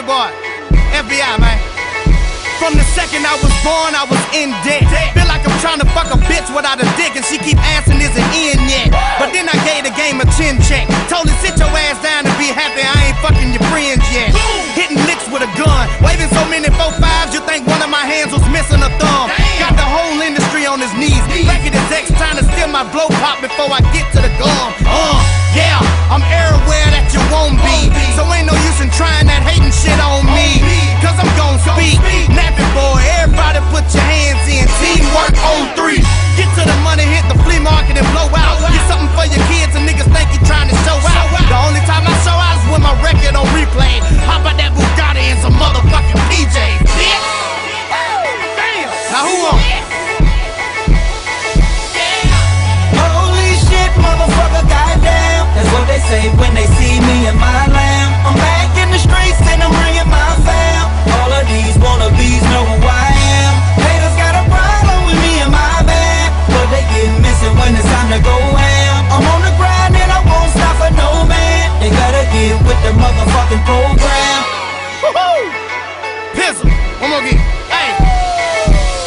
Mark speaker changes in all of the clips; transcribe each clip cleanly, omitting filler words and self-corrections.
Speaker 1: boy, FBI, man. From the second I was born, I was in debt. Feel like I'm trying to fuck a bitch without a dick, and she keep asking, is it in yet? But then I gave the game a chin check. Told her, sit your ass down and be happy, I ain't fucking your friends yet. Hitting licks with a gun, waving so many 4-5s, you think one of my hands was missing a thumb. Got the whole industry on his knees. Record execs trying to steal my blow pop before I get to the gum. Yeah, I'm everywhere that you won't be. So ain't no use in trying that hating shit on me. Cause I'm gon' speak. Nappy boy, everybody put your hands in. Teamwork on 3. Get to the money, hit the flea market and blow out. Get something for your kids and niggas think you trying to show out. The only time I show out is when my record on replay. Hop out that Bugatti and some motherfucking PJs, bitch. Damn. Now who on?
Speaker 2: Holy shit, motherfucker, goddamn. That's what they say when they see me in my lamb. I'm back in the streets and I'm bringing my fam. All of these wannabes know who I am. Haters got a problem with me and my band, but they get missing when it's time to go ham. I'm on the grind and I won't stop for no man. They gotta get with the motherfucking program.
Speaker 1: Woohoo! Pizzle, one more again. Hey,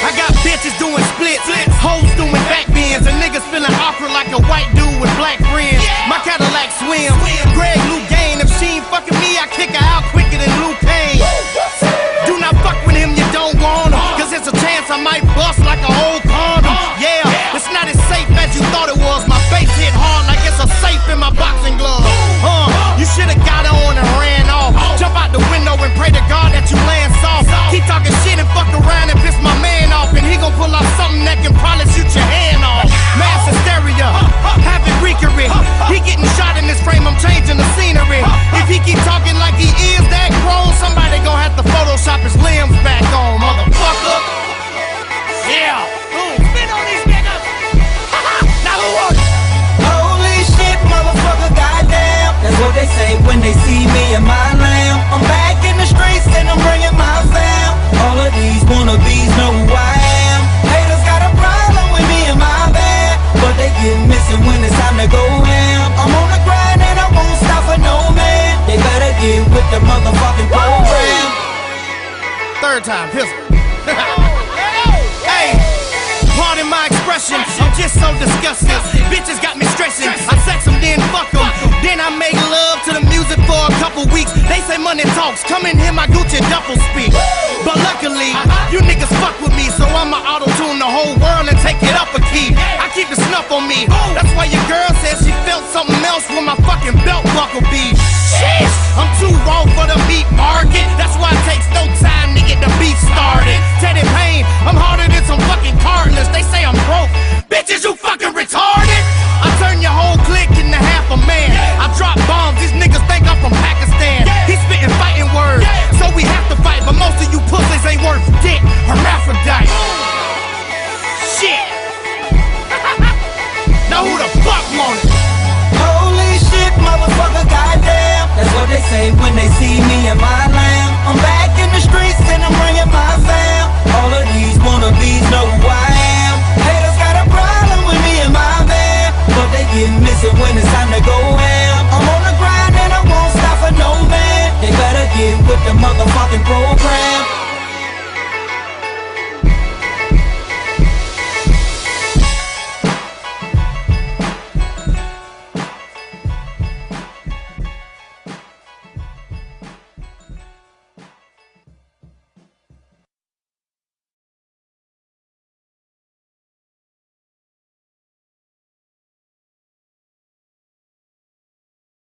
Speaker 1: I got bitches doing splits, hoes doing back bends, and niggas feeling awkward like a white dude with black friends. My Cadillac swim. Greg Lou Gain. If she ain't fucking me, I kick her out quicker than Luke Kane. Do not fuck with him, you don't want him, cause it's a chance I might bust like a old condom. Yeah, it's not as safe as you thought it was. My face hit hard like it's a safe in my boxing glove. You should've got on and ran off. Jump out the window and pray to God that you land soft. Keep talking shit and fuck around and piss my man off, and he gon' pull out something that can probably shoot your hand off. Mass hysteria, havoc recurring. He getting shot in this frame, I'm changing the scenery. If he keep talking like he is that grown, somebody gon' have to Photoshop his limbs back on, motherfucker. Yeah. Spin on these niggas. Now who are you?
Speaker 2: Holy shit, motherfucker, goddamn. That's what they say when they see me in my lamb. I'm back in the streets and I'm bringing my fam. All of these wannabes know who I am. Haters got a problem with me and my band, but they get missing when it's time to go ham. I'm on the grind and I won't stop for no man. They better get with the motherfucking program.
Speaker 1: Third time, pistol. Hey, pardon my expression, I'm just so disgusted. Bitches got me stressing. I sex them, then fuck them. Then I make love to the music for a couple weeks. They say money talks, come and hear my Gucci duffel speak. But luckily, you niggas fuck with me, so I'ma auto-tune the whole world and take it up a key. I keep the snuff on me. That's why your girl said she felt something else when my fucking belt buckle be. Sheesh, I'm too raw for the meat market. That's why it takes no time